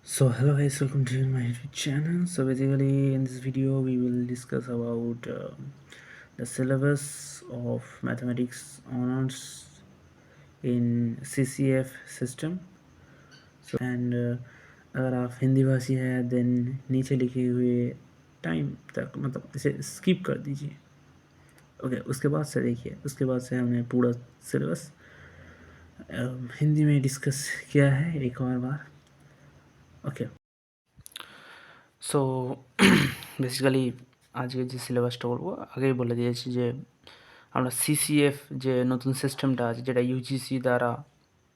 So hello guys, welcome to my YouTube channel. So basically in this video we will discuss about the syllabus of mathematics honors in CCF system. So and अगर आप हिंदी भाषी है then नीचे लिखे हुए time तक मतलब इसे स्किप कर दीजिए। ओके उसके बाद से देखिए, उसके बाद से हमने पूरा सिलेबस हिंदी में डिस्कस किया है एक और बार। ओके সো বেসিক্যালি আজকে যে সিলেবাসটা বলবো আগেই বলে দিয়েছি যে আমরা সিসিএফ যে নতুন সিস্টেমটা আছে যেটা ইউজিসি দ্বারা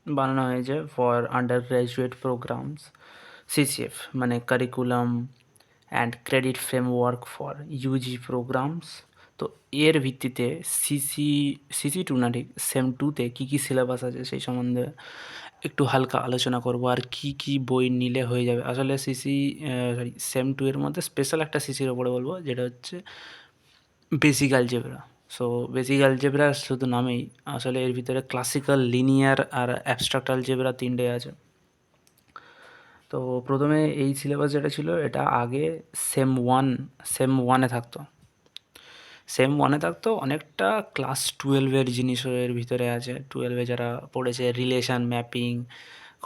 বানানো হয়েছে for undergraduate programs. CCF মানে curriculum and credit framework for UG programs. তো এর ভিত্তিতে সিসি টু না ঠিক সেম টুতে কী কী সিলেবাস আছে সেই সম্বন্ধে একটু হালকা আলোচনা করব। আর কি কি বই নিলে হয়ে যাবে, আসলে সরি সেম টু এর মধ্যে স্পেশাল একটা সিসির ওপরে বলবো যেটা হচ্ছে basic algebra. So basic algebra শুধু নামেই, আসলে এর ভিতরে ক্লাসিক্যাল, লিনিয়ার আর অ্যাবস্ট্রাক্ট অ্যালজেব্রা তিনটে আছে। তো প্রথমে এই সিলেবাস যেটা ছিল এটা আগে সেম ওয়ানে থাকতো। সেম ওয়ানে থাকতো অনেকটা ক্লাস টুয়েলভের জিনিসও এর ভিতরে আছে। টুয়েলভে যারা পড়েছে রিলেশান, ম্যাপিং,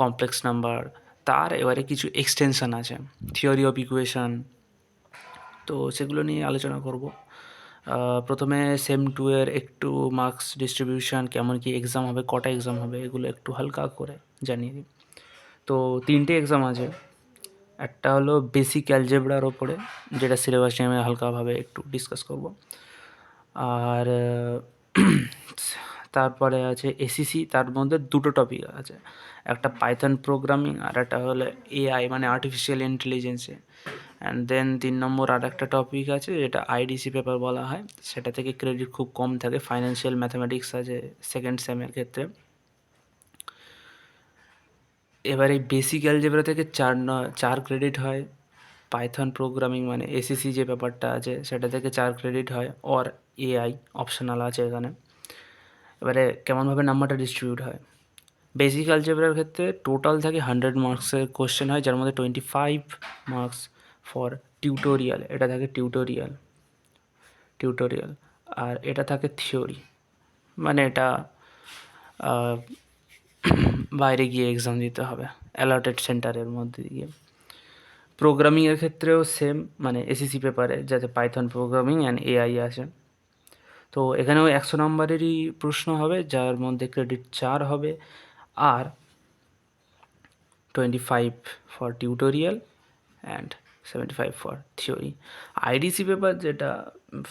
কমপ্লেক্স নাম্বার, তার এবারে কিছু এক্সটেনশান আছে, থিওরি অফ ইকুয়েশন। তো সেগুলো নিয়ে আলোচনা করব। প্রথমে সেম টু এর একটু মার্কস ডিস্ট্রিবিউশন, কেমন কি এক্সাম হবে, কটা এক্সাম হবে, এগুলো একটু হালকা করে জানিয়ে দিই। তো তিনটে এক্সাম আছে। একটা হলো বেসিক অ্যালজেব্রার ওপরে, যেটা সিলেবাস নিয়ে আমি হালকাভাবে একটু ডিসকাস করব। আর তারপরে আছে এসিসি, তার মধ্যে দুটো টপিক আছে, একটা পাইথন প্রোগ্রামিং আর একটা হলো এআই মানে আর্টিফিশিয়াল ইন্টেলিজেন্সে। অ্যান্ড দেন 3 নম্বর আর একটা টপিক আছে যেটা আইডিসি পেপার বলা হয়, সেটা থেকে ক্রেডিট খুব কম থাকে। ফাইন্যান্সিয়াল ম্যাথামেটিক্স আছে সেকেন্ড সেমের ক্ষেত্রে। এবার এই বেসিক অ্যালজেব্রা থেকে 4 ক্রেডিট হয়। পাইথন প্রোগ্রামিং মানে এসিসি যে ব্যাপারটা আছে সেটা থেকে 4 ক্রেডিট হয়, অর এআই অপশনাল আছে এখানে। এবারে কেমনভাবে নাম্বারটা ডিস্ট্রিবিউট হয়, বেসিক অ্যালজেব্রার ক্ষেত্রে টোটাল থাকে 100 মার্কসের কোশ্চেন হয়, যার মধ্যে 25 মার্কস ফর টিউটোরিয়াল, এটা থাকে টিউটোরিয়াল। আর এটা থাকে থিওরি, মানে এটা বাইরে গিয়ে এক্সাম দিতে হবে অ্যালটেড সেন্টারের মধ্যে গিয়ে। প্রোগ্রামিংয়ের ক্ষেত্রেও সেম, মানে এসিসি পেপারে যাতে পাইথন প্রোগ্রামিং অ্যান্ড এআই আছে। তো এখানেও 100 নম্বরেরই প্রশ্ন হবে, যার মধ্যে ক্রেডিট 4 হবে, আর 25 for tutorial and 75 for theory. IDC paper যেটা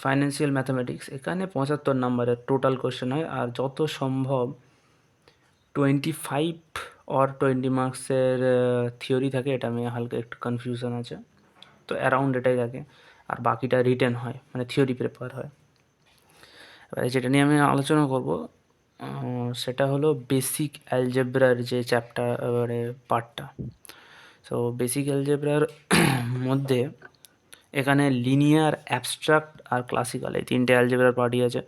ফাইন্যান্সিয়াল ম্যাথামেটিক্স, এখানে 75 নম্বরের টোটাল কোশ্চেন হয়, আর যত সম্ভব 25 অর 20 মার্কসের থিওরি থাকে। এটা আমি হালকা একটু কনফিউশন আছে, তো অ্যারাউন্ড এটাই থাকে। আর বাকিটা রিটেন হয়, মানে থিওরি পেপার হয়। এবারে যেটা নিয়ে আমি আলোচনা করব সেটা হলো বেসিক অ্যালজেব্রার যে চ্যাপ্টার, এবারে পার্টটা। সো বেসিক অ্যালজেব্রার মধ্যে এখানে লিনিয়ার, অ্যাবস্ট্রাক্ট আর ক্লাসিক্যাল, এই তিনটে অ্যালজেব্রার পার্টই আছে।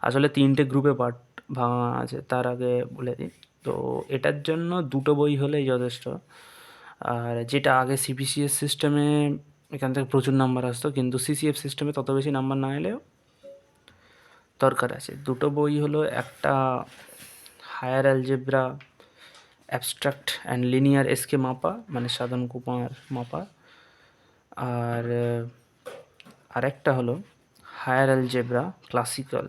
আসলে তিনটে গ্রুপে পার্ট ভাঙা আছে, তার আগে বলে দিই। তো এটার জন্য দুটো বই হলেই যথেষ্ট। আর যেটা আগে সিবিসিএস সিস্টেমে এখান থেকে প্রচুর নাম্বার আসতো, কিন্তু সিসিএফ সিস্টেমে তত বেশি নাম্বার না এলেও দরকার আছে দুটো বই। হলো একটা higher algebra abstract and linear SK Mapa, মানে সাধন কুমার মাপা। আর আরেকটা হলো হায়ার অ্যালজেব্রা ক্লাসিক্যাল।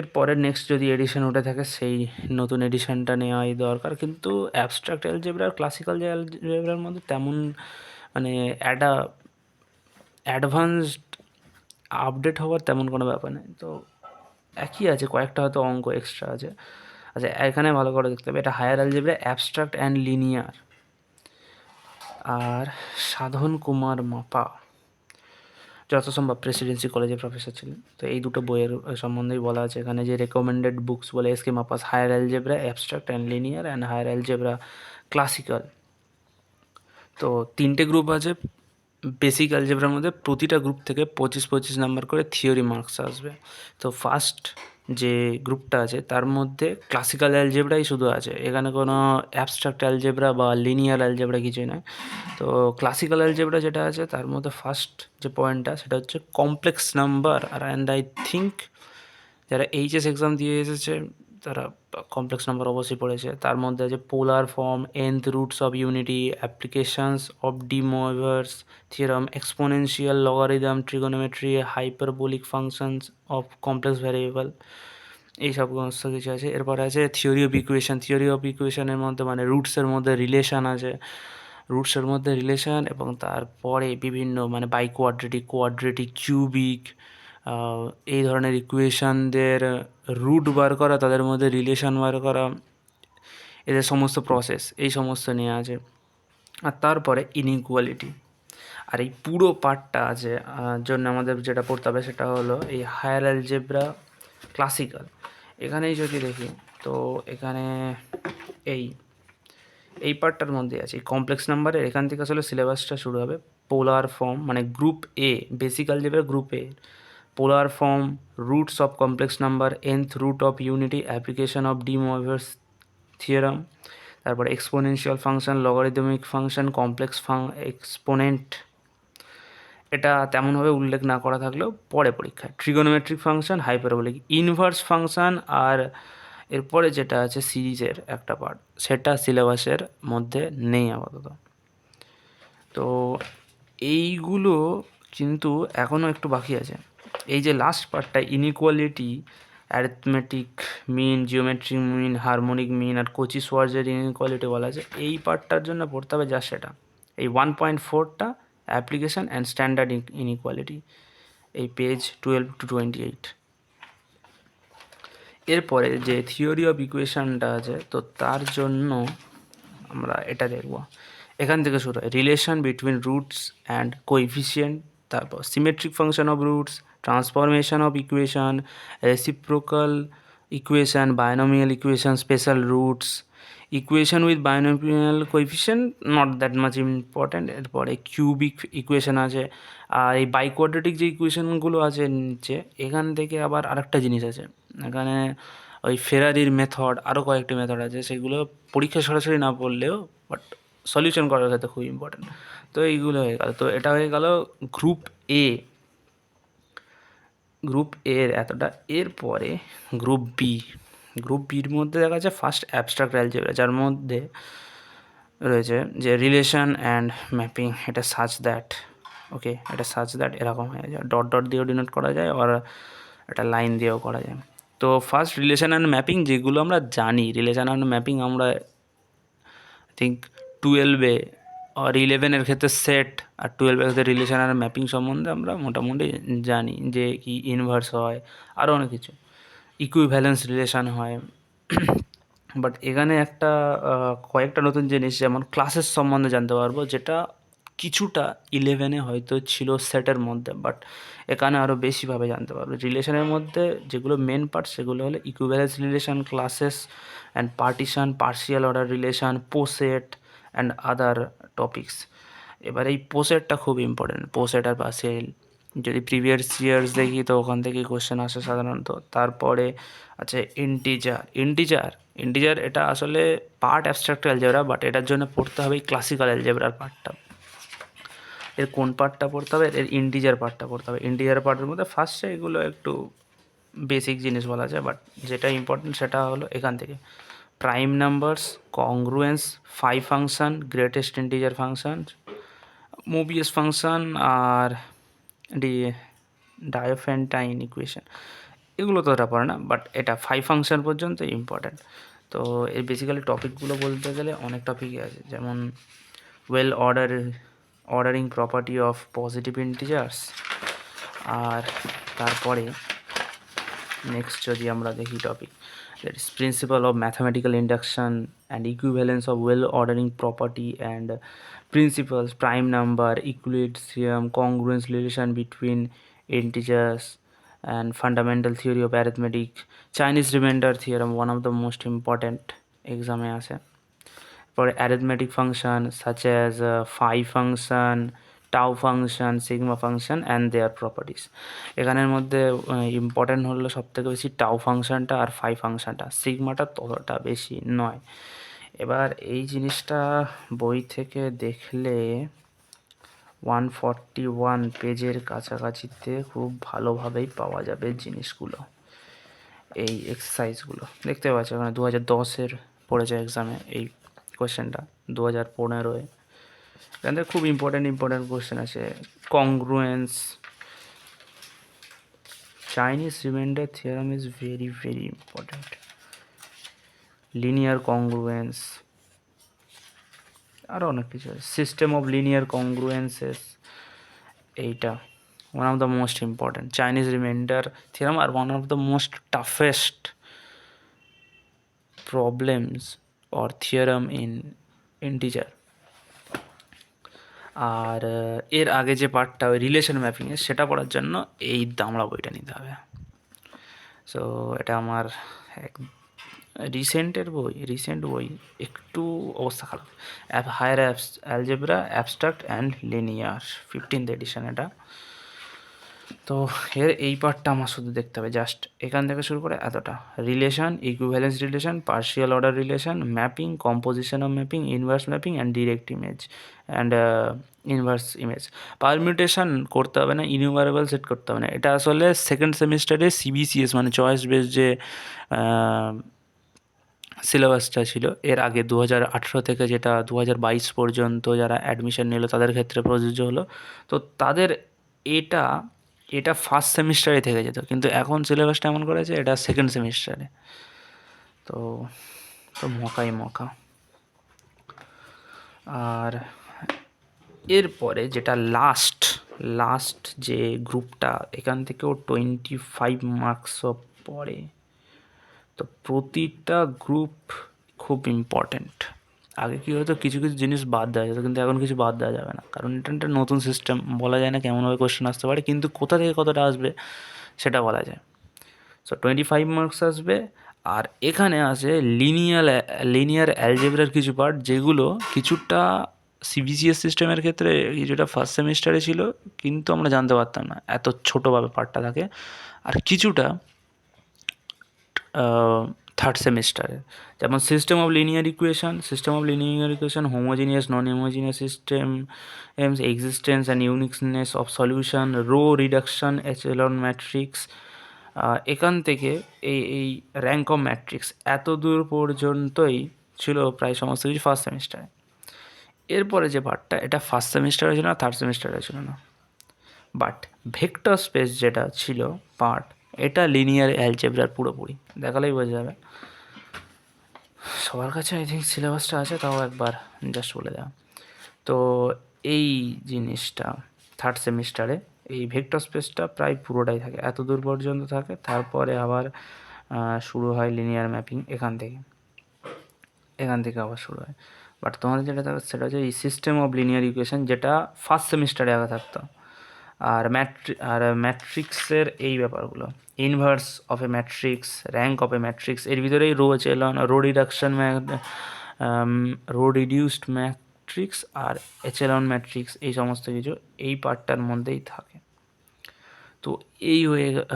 এরপরে নেক্সট যদি এডিশন উঠে থাকে সেই নতুন এডিশনটা নেওয়াই দরকার। কিন্তু অ্যাবস্ট্রাক্ট অ্যালজেব্রা আর ক্লাসিক্যাল যে অ্যালজেব্রার মধ্যে তেমন মানে অ্যাডভান্সড আপডেট হওয়ার তেমন কোনো ব্যাপার নেই, তো একই আছে, কয়েকটা হয়তো অঙ্ক এক্সট্রা আছে। আচ্ছা, এখানে ভালো করে দেখতে হবে, এটা higher algebra abstract and linear. আর সাধন কুমার মাপা যথাসম্ভব প্রেসিডেন্সি কলেজে প্রফেসর ছিলেন। তো এই দুটো বইয়ের সম্বন্ধেই বলা আছে এখানে, যে রেকমেন্ডেড বুকস বলে SK Mapa's higher algebra abstract and linear and higher algebra classical. তো তিনটে গ্রুপ আছে বেসিক অ্যালজেব্রার মধ্যে, প্রতিটা গ্রুপ থেকে 25 নাম্বার করে থিওরি মার্কস আসবে। তো ফার্স্ট যে গ্রুপটা আছে তার মধ্যে ক্লাসিক্যাল অ্যালজেব্রাই শুধু আছে, এখানে কোনো অ্যাবস্ট্রাক্ট অ্যালজেব্রা বা লিনিয়ার অ্যালজেব্রা কিছুই নয়। তো ক্লাসিক্যাল অ্যালজেব্রা যেটা আছে তার মধ্যে ফার্স্ট যে পয়েন্টটা সেটা হচ্ছে কমপ্লেক্স নাম্বার। আর অ্যান্ড আই থিঙ্ক যারা এইচএস এক্সাম দিয়ে এসেছে তারা কমপ্লেক্স নাম্বার অবশ্যই পড়েছে। তার মধ্যে আছে polar form, nth roots of unity, applications of de Moivre's theorem, exponential logarithm, trigonometry, hyperbolic functions of complex variable, এই সব সমস্ত কিছু আছে। এরপরে আছে theory of equation. Theory of ইকুয়েশনের মধ্যে মানে রুটসের মধ্যে রিলেশান আছে, রুটসের মধ্যে রিলেশান, এবং তারপরে বিভিন্ন মানে বাইকোয়াড্রেটিক, কোয়াড্রেটিক, কিউবিক, এই ধরনের ইকুয়েশানদের রুট বার করা, তাদের মধ্যে রিলেশান বার করা, এদের সমস্ত প্রসেস এই সমস্ত নিয়ে আছে। আর তারপরে ইনইকুয়ালিটি। আর এই পুরো পার্টটা আছে জন্য আমাদের যেটা পড়তে হবে সেটা হলো এই হায়ার অ্যালজেব্রা ক্লাসিক্যাল। এখানেই যদি দেখি তো এখানে এই পার্টটার মধ্যে আছে কমপ্লেক্স নাম্বারের। এখান থেকে আসলে সিলেবাসটা শুরু হবে। পোলার ফর্ম মানে group A, basic algebra group A, polar form, roots of complex number, nth root of unity, application of de Moivre's theorem, তারপরে exponential function, logarithmic function, complex exponent, এটা তেমনভাবে উল্লেখ না করা থাকলেও পরে পরীক্ষায়, trigonometric function, hyperbolic, inverse function, আর এরপরে যেটা আছে সিরিজের একটা পার্ট সেটা সিলেবাসের মধ্যে নেই আপাতত। তো এইগুলো কিন্তু এখনও একটু বাকি আছে। এই যে লাস্ট পার্টটা inequality, arithmetic mean, geometric mean, harmonic mean আর কোচি সোয়ার্জের ইনইকুয়ালিটি বলা আছে, এই পার্টটার জন্য পড়তে হবে যা সেটা এই 1.4টা অ্যাপ্লিকেশান অ্যান্ড স্ট্যান্ডার্ড ইনইকুয়ালিটি, এই পেজ 12 to 28। এরপরে যে থিওরি অফ ইকুয়েশানটা আছে তো তার জন্য আমরা এটা দেখব। এখান থেকে শুরু হয় relation between roots and coefficient, তারপর symmetric function of roots, transformation of equation, reciprocal equation, binomial equation, special roots, equation with binomial coefficient not that much important. এরপরে কিউবিক ইকুয়েশান আছে। আর এই বাইকোয়াড্রেটিক যে ইকুয়েশানগুলো আছে নিচে, এখান থেকে আবার আরেকটা জিনিস আছে, এখানে ওই ফেরারির মেথড, আরও কয়েকটি মেথড আছে, সেগুলো পরীক্ষা সরাসরি না পড়লেও বাট সলিউশন করার ক্ষেত্রে খুব ইম্পর্ট্যান্ট। তো এইগুলো হয়ে গেল। তো এটা হয়ে গেল গ্রুপ এ, গ্রুপ এর এতটা। এরপরে গ্রুপ বি, গ্রুপ বির মধ্যে দেখা যাচ্ছে ফার্স্ট অ্যাবস্ট্রাক্ট অ্যালজেব্রা, যার মধ্যে রয়েছে যে রিলেশন অ্যান্ড ম্যাপিং, এটা সাচ দ্যাট, ওকে, এটা সাচ দ্যাট এরকম হয়ে যায়, ডট ডট দিয়েও ডিনোট করা যায় আর একটা লাইন দিয়েও করা যায়। তো ফার্স্ট রিলেশন অ্যান্ড ম্যাপিং, যেগুলো আমরা জানি, রিলেশন অ্যান্ড ম্যাপিং আমরা থিঙ্ক 12-এ আর 11-এর ক্ষেত্রে সেট, আর 12-এর ক্ষেত্রে রিলেশন আর ম্যাপিং সম্বন্ধে আমরা মোটামুটি জানি যে কি ইনভার্স হয়, আরও অনেক কিছু, ইকুইভ্যালেন্স রিলেশন হয়। বাট এখানে একটা কয়েকটা নতুন জিনিস যেমন ক্লাসের সম্বন্ধে জানতে পারবো, যেটা কিছুটা 11-এ হয়তো ছিল সেটের মধ্যে, বাট এখানে আরও বেশিভাবে জানতে পারবো। রিলেশনের মধ্যে যেগুলো মেন পার্ট সেগুলো হলো equivalence relation, classes and partition, partial order relation, poset and other topics. এবার এই পোসেটটা খুব ইম্পর্টেন্ট, পোসেট আর পার্শিয়াল যদি প্রিভিয়াস ইয়ার্স দেখি তো ওখান থেকে কোশ্চেন আসে সাধারণত। তারপরে আছে ইন্টিজার এটা আসলে পার্ট অ্যাবস্ট্রাক্ট অ্যালজেব্রা, বাট এটার জন্য পড়তে হবে ক্লাসিক্যাল অ্যালজেব্রার পার্টটা। এর কোন পার্টটা পড়তে হবে? এর ইন্টিজার পার্টটা পড়তে হবে। ইন্টিজার পার্টের মধ্যে ফার্স্টে এগুলো একটু বেসিক জিনিস বলা যায়, বাট যেটা ইম্পর্টেন্ট সেটা হলো এখান থেকে prime numbers, congruence, phi function, greatest integer function, Möbius function আর ডায়োফ্যান্টাইন ইকুয়েশন, এগুলো তো ওটা পড়ে না, বাট এটা ফাই ফাংশন পর্যন্ত ইম্পর্ট্যান্ট। তো এর বেসিক্যালি টপিকগুলো বলতে গেলে অনেক টপিকই আছে, যেমন ordering property of positive integers, আর তারপরে নেক্সট যদি আমরা দেখি topic, that is principle of mathematical induction and equivalence of well ordering property and principles, prime number, equilibrium, congruence relation between integers, and fundamental theory of arithmetic, Chinese remainder theorem, one of the most important exam e ashe. For arithmetic function such as phi function, tau function, sigma function and their properties. এখানের মধ্যে important হলো সবথেকে বেশি tau ফাংশনটা আর phi ফাংশনটা, সিগমাটা ততটা বেশি নয়। এবার এই জিনিসটা বই থেকে দেখলে 141 পেজের কাছাকাছিতে খুব ভালোভাবেই পাওয়া যাবে জিনিসগুলো, এই এক্সারসাইজগুলো দেখতে পাচ্ছ। মানে 2010-এর পড়েছে এক্সামে এই কোয়েশ্চেনটা, 2015-এ। এখান থেকে খুব ইম্পর্টেন্ট কোয়েশ্চেন আছে। Congruence, Chinese remainder theorem is very very important. Linear congruence, আরও অনেক কিছু আছে। সিস্টেম অফ লিনিয়ার কংগ্রুয়েন্সেস, এইটা one of the most important. Chinese remainder theorem আর one of the most toughest problems or theorem in integer. আর এর আগে যে পার্টটা ওই রিলেশন ম্যাপিংয়ের, সেটা পড়ার জন্য এই দামড়া বইটা নিতে হবে। সো এটা আমার এক রিসেন্ট বই, একটু অবস্থা খারাপ। Higher algebra abstract and linear, 15th edition এটা। তো এই পার্টটা আমার শুধু দেখতে হবে, জাস্ট এখান থেকে শুরু করে এতটা। Relation, equivalence relation, partial order relation, mapping, composition of mapping, inverse mapping and direct image and inverse image. Permutation করতে হবে না, ইনিউমারেবল সেট করতে হবে না। এটা আসলে সেকেন্ড সেমিস্টারে সিবিসিএস মানে চয়েস বেস যে সিলেবাসটা ছিল এর আগে 2018 থেকে যেটা 2022 পর্যন্ত যারা অ্যাডমিশন নিল তাদের ক্ষেত্রে প্রযোজ্য হলো। তো তাদের এটা ফার্স্ট সেমিস্টারে থেকে যেত, কিন্তু এখন সিলেবাসটা এমন করেছে এটা সেকেন্ড সেমিস্টারে। তো মকা। আর এরপরে যেটা লাস্ট যে গ্রুপটা, এখান থেকেও 25 মার্কসও পড়ে। তো প্রতিটা গ্রুপ খুব ইম্পর্ট্যান্ট। আগে কী হতো, কিছু জিনিস বাদ দেওয়া যেত, কিন্তু এখন কিছু বাদ দেওয়া যাবে না, কারণ এটা একটা নতুন সিস্টেম। বলা যায় না কেমনভাবে কোয়েশ্চেন আসতে পারে, কিন্তু কোথা থেকে কতটা আসবে সেটা বলা যায়। সো 25 মার্কস আসবে। আর এখানে আছে লিনিয়ার অ্যালজেব্রার কিছু পার্ট, যেগুলো কিছুটা সিবিসিএস সিস্টেমের ক্ষেত্রে কিছুটা ফার্স্ট সেমিস্টারে ছিল, কিন্তু আমরা জানতে পারতাম না, এত ছোটোভাবে পার্টটা থাকে। আর কিছুটা থার্ড সেমিস্টারে, যেমন system of linear equation, homogeneous non homogeneous system, existence and uniqueness of solution, row reduction, echelon matrix. এখান থেকে এই র্যাঙ্ক অফ ম্যাট্রিক্স এত দূর পর্যন্তই ছিল প্রায় সমস্ত কিছু ফার্স্ট সেমিস্টারে। এরপরে যে পার্টটা, এটা ফার্স্ট সেমিস্টারে ছিল না, থার্ড সেমিস্টারে ছিল না। বাট ভেক্টর স্পেস যেটা ছিল পার্ট, এটা লিনিয়ার অ্যালজেব্রার পুরোপুরি, দেখালেই বোঝা যাবে। সবার কাছে আই থিঙ্ক সিলেবাসটা আছে, তাও একবার জাস্ট বলে দেওয়া। তো এই জিনিসটা থার্ড সেমিস্টারে এই ভেক্টর স্পেসটা প্রায় পুরোটাই থাকে, এত দূর পর্যন্ত থাকে। তারপরে আবার শুরু হয় লিনিয়ার ম্যাপিং, এখান থেকে আবার শুরু হয়। বাট তোমাদের যেটা থাকে সেটা হচ্ছে এই সিস্টেম অফ লিনিয়ার ইকুয়েশন, যেটা ফার্স্ট সেমিস্টারে আগে থাকতো। আর ম্যাট্রিক্সের এই ব্যাপারগুলো, inverse of A matrix, rank of A matrix, এর ভিতরেই রো রিডিউসড ম্যাট্রিক্স আর এচেলন ম্যাট্রিক্স, এই সমস্ত কিছু এই পার্টটার মধ্যেই থাকে। তো এই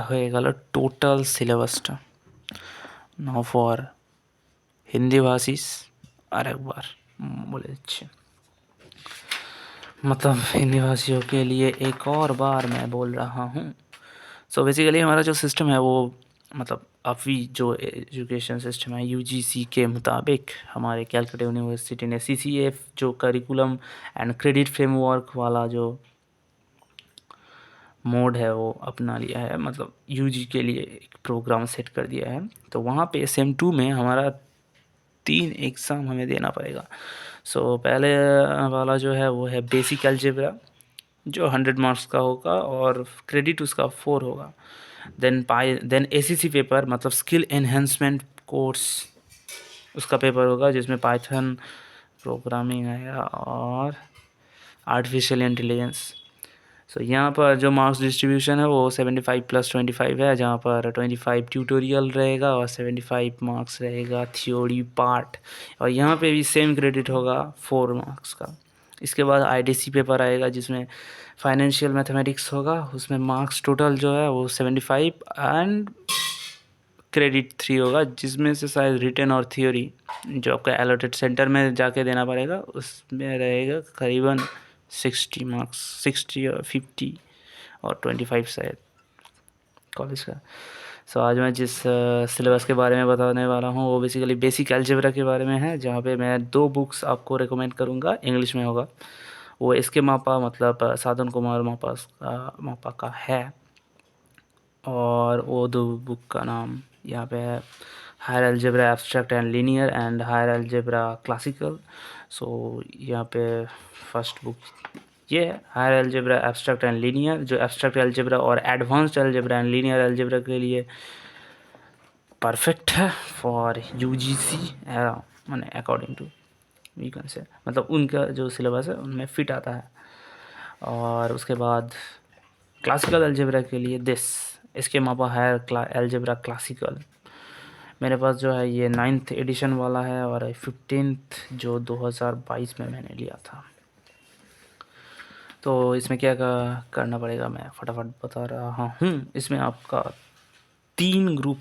হয়ে গেল টোটাল সিলেবাসটা। নাও ফর হিন্দি ভাষিস আর একবার বলে দিচ্ছি, मतलब हिंदी भाषियों के लिए एक और बार मैं बोल रहा हूँ। सो बेसिकली हमारा जो सिस्टम है वो, मतलब अभी जो एजुकेशन सिस्टम है यूजीसी के मुताबिक, हमारे कैलकाटा यूनिवर्सिटी ने सीसीएफ जो करिकुलम एंड क्रेडिट फ्रेमवर्क वाला जो मोड है वो अपना लिया है, मतलब यूजी के लिए एक प्रोग्राम सेट कर दिया है। तो वहाँ पे SM2 में हमारा 3 एग्ज़ाम हमें देना पड़ेगा। सो पहले वाला जो है वो है बेसिक अलजेब्रा, जो 100 मार्क्स का होगा और क्रेडिट उसका 4 होगा। देन ACC पेपर, मतलब स्किल एनहेंसमेंट कोर्स, उसका पेपर होगा, जिसमें पाइथन प्रोग्रामिंग आएगा और आर्टिफिशियल इंटेलिजेंस। सो यहाँ पर जो मार्क्स डिस्ट्रीब्यूशन है वो 75+25 है, जहाँ पर 25 ट्यूटोरियल रहेगा और 75 मार्क्स रहेगा थ्योरी पार्ट। और यहाँ पे भी सेम क्रेडिट होगा 4 मार्क्स का। इसके बाद आईडीसी पेपर आएगा जिसमें फाइनेंशियल मैथमेटिक्स होगा, उसमें मार्क्स टोटल जो है वो 75 एंड क्रेडिट 3 होगा, जिसमें से शायद रिटन और थियोरी जो आपका एलोटेड सेंटर में जाके देना पड़ेगा उसमें रहेगा करीबन 60 मार्क्स, 60 और 50 और 25 शायद कॉलेज का। सो आज मैं जिस सिलेबस के बारे में बताने वाला हूँ वो बेसिकली बेसिक अलजेब्रा के बारे में है, जहाँ पे मैं 2 बुक्स आपको रेकमेंड करूँगा, इंग्लिश में होगा। वो एस के मापा मतलब साधन कुमार मापा का है, और वो 2 बुक का नाम यहाँ पे है, higher algebra abstract and linear and higher algebra classical. So यहाँ पे फर्स्ट बुक ये है higher algebra abstract and linear, जो एब्स्ट्रैक्ट अलजेब्रा और advanced algebra and linear algebra के लिए परफेक्ट है फॉर यूजीसी मैंने according to we can say, मतलब उनका जो सिलेबस है उनमें फिट आता है। और उसके बाद क्लासिकल अलजेब्रा के लिए इसके मापा है अलजेब्रा क्लासिकल। मेरे पास जो है ये 9th एडिशन वाला है और 15th जो 2022 में मैंने लिया था। तो इसमें क्या करना पड़ेगा मैं फटाफट बता रहा हूँ। इसमें आपका 3 ग्रुप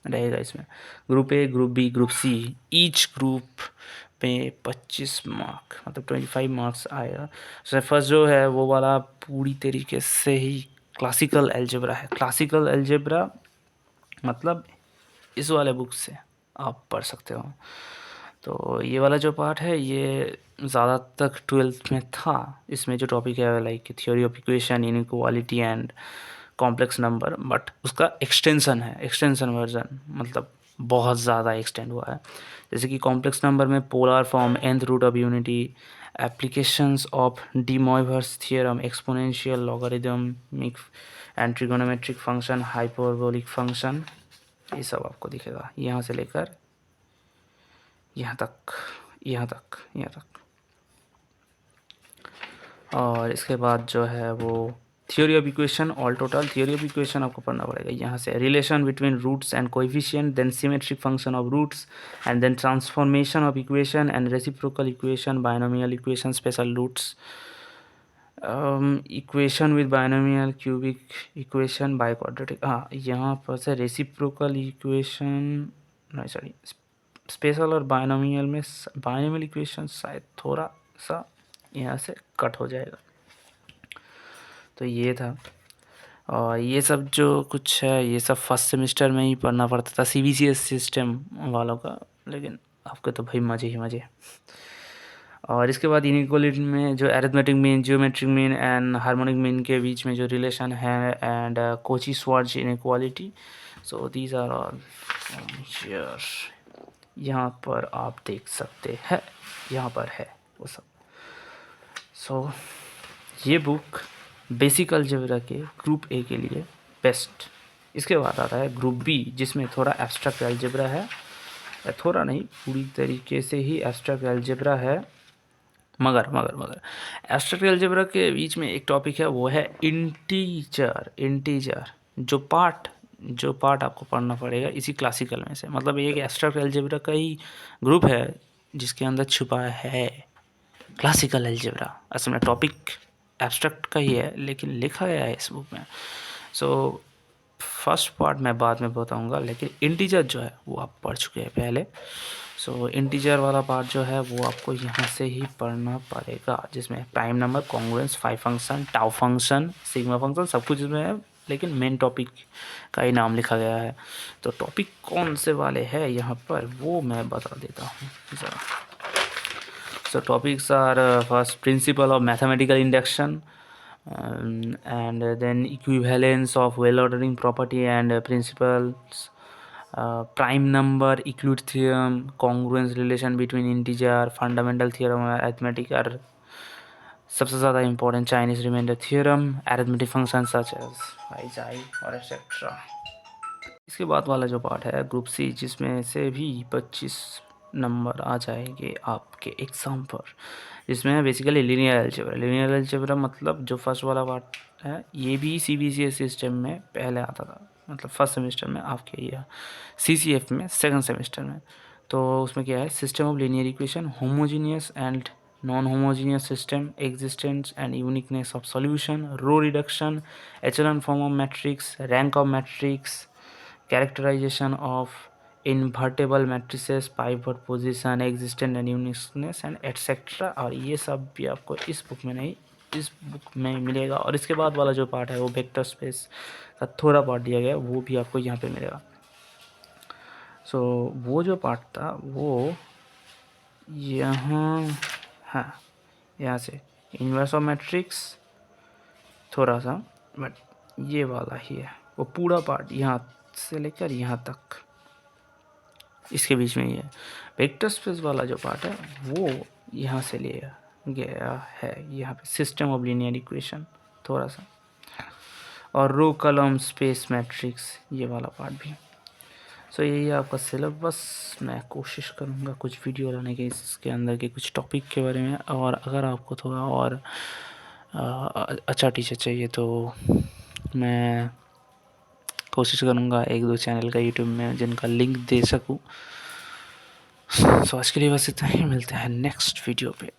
रहेगा, इसमें group A, group B, group C. Each group पे 25 मार्क मतलब 25 मार्क्स आएगा। फर्स्ट जो है वो वाला पूरी तरीके से ही क्लासिकल अलजेब्रा है। क्लासिकल अलजेब्रा मतलब इस वाले बुक से आप पढ़ सकते हो। तो ये वाला जो पार्ट है ये ज़्यादा तक 12th में था। इसमें जो टॉपिक है like theory of equation, inequality and complex number, but उसका एक्सटेंशन है, एक्सटेंशन वर्जन, मतलब बहुत ज़्यादा एक्सटेंड हुआ है। जैसे कि कॉम्प्लेक्स नंबर में polar form, nth root of unity, applications of de Moivre's theorem, exponential, logarithmic and trigonometric function, hyperbolic function, ये सब आपको दिखेगा यहाँ से लेकर यहाँ तक, यहाँ तक, यहाँ तक। और इसके बाद जो है वो theory of equation, all total theory of equation आपको पढ़ना पड़ेगा यहाँ से। Relation between roots and coefficient, then symmetric function of roots and then transformation of equation and reciprocal equation, binomial equation, special roots, equation with binomial, cubic equation, biquadratic. हाँ, यहाँ पर से reciprocal equation नहीं, sorry, special और binomial में binomial equation शायद थोड़ा सा यहाँ से कट हो जाएगा। तो ये था, और ये सब जो कुछ है ये सब फर्स्ट सेमेस्टर में ही पढ़ना पड़ता था सीबीसीएस सिस्टम वालों का, लेकिन आपके तो भाई मज़े ही मज़े। और इसके बाद इनइक्वालिटी में जो arithmetic mean, geometric mean and harmonic mean के बीच में जो रिलेशन है, and Cauchy Schwarz inequality. So these are all here, यहाँ पर आप देख सकते हैं, यहाँ पर है वो सब। सो ये बुक बेसिक अलजेब्रा के ग्रुप ए के लिए बेस्ट। इसके बाद आता है ग्रुप बी जिसमें थोड़ा एब्स्ट्रैक्ट अलजेब्रा है, थोड़ा नहीं पूरी तरीके से ही एब्स्ट्रैक्ट अलजेब्रा है, मगर एब्स्ट्रैक्ट अलजेब्रा के बीच में एक टॉपिक है वो है इंटीजर जो पार्ट आपको पढ़ना पड़ेगा इसी क्लासिकल में से। मतलब एक एब्स्ट्रैक्ट अलजेब्रा का ही ग्रुप है जिसके अंदर छुपा है क्लासिकल अलजेब्रा। असल में टॉपिक एब्स्ट्रैक्ट का ही है लेकिन लिखा गया है इस बुक में। सो फर्स्ट पार्ट मैं बाद में बताऊंगा, लेकिन इंटीजर जो है वो आप पढ़ चुके हैं पहले। सो इंटीजर वाला पार्ट जो है वो आपको यहाँ से ही पढ़ना पड़ेगा, जिसमें prime number, congruence, phi function, tau function, sigma function, सब कुछ इसमें है, लेकिन मेन टॉपिक का ही नाम लिखा गया है। तो टॉपिक कौन से वाले हैं यहाँ पर वो मैं बता देता हूँ ज़रा। So topics are first principle of mathematical induction, and then equivalence of well ordering property and principles, prime number, Euclid theorem, congruence relation between integer, fundamental theorem of arithmetic are सबसे ज़्यादा important, Chinese remainder theorem, arithmetic functions such as i और etc. इसके बाद वाला जो part है group C जिसमें से भी 25 नंबर आ जाएंगे आपके एग्ज़ाम पर, जिसमें बेसिकली लीनियर अलजेब्रा मतलब जो फर्स्ट वाला पार्ट है ये भी सीबीसीएस सिस्टम में पहले आता था, मतलब फर्स्ट सेमेस्टर में आपके या सीसीएफ में सेकंड सेमेस्टर में। तो उसमें क्या है, system of linear equation, homogeneous and non-homogeneous system, existence and uniqueness of solution, row reduction, echelon form of matrix, rank of matrix, characterization of invertible matrices, pivot position, existence and uniqueness and etc. और ये सब भी आपको इस book में नहीं, इस book में मिलेगा। और इसके बाद वाला जो पार्ट है वो वेक्टर स्पेस का थोड़ा पार्ट दिया गया, वो भी आपको यहाँ पे मिलेगा। सो वो जो पार्ट था वो यहाँ, हाँ यहाँ से इन्वर्स ऑफ मैट्रिक्स थोड़ा सा, बट ये वाला ही है वो पूरा पार्ट, यहाँ से लेकर यहाँ तक इसके बीच में ही है। वेक्टर स्पेस वाला जो पार्ट है वो यहाँ से लिया गया है, यहाँ पे सिस्टम ऑफ लीनियर इक्वेशन थोड़ा सा, और रो कॉलम स्पेस मैट्रिक्स ये वाला पार्ट भी। सो यही आपका सिलेबस। मैं कोशिश करूँगा कुछ वीडियो लाने के इसके अंदर के कुछ टॉपिक के बारे में, और अगर आपको थोड़ा और अच्छा टीचर चाहिए तो मैं कोशिश करूँगा एक दो चैनल का यूट्यूब में जिनका लिंक दे सकूँ। सो आज के लिए बस इतना ही, मिलते हैं नेक्स्ट वीडियो पे।